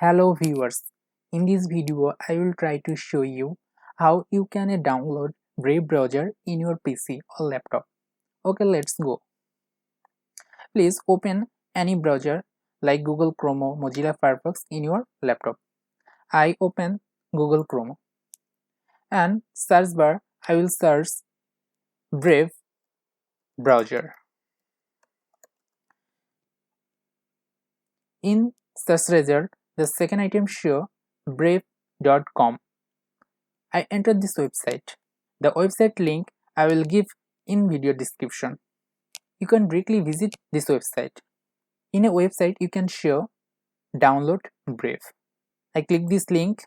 Hello viewers, in this video I will try to show you how you can download Brave browser in your PC or laptop. Okay, let's go. Please open any browser like Google Chrome or Mozilla Firefox in your laptop. I open Google Chrome and search bar I will search Brave browser. In search result, the second item show brave.com. I enter this website. The website link I will give in video description. You can directly visit this website. In a website you can show download Brave. I click this link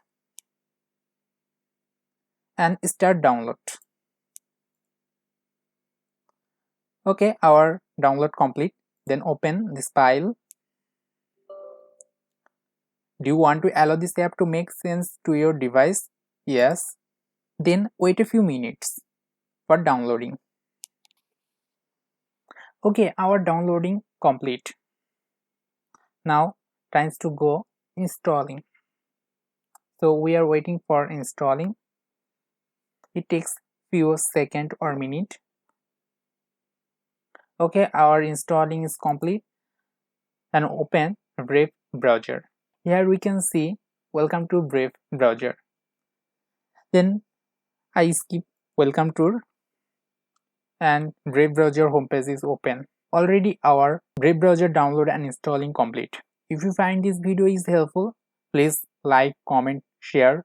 and start download. Okay, our download complete. Then open this file. Do you want to allow this app to make sense to your device? Yes. Then wait a few minutes for downloading. Okay, our downloading complete. Now time to go installing. So we are waiting for installing. It takes few seconds or minute. Okay, our installing is complete and open Brave browser. Here we can see welcome to Brave browser. Then I skip welcome tour and Brave browser homepage is open. Already our Brave browser download and installing complete. If you find this video is helpful, please like, comment, share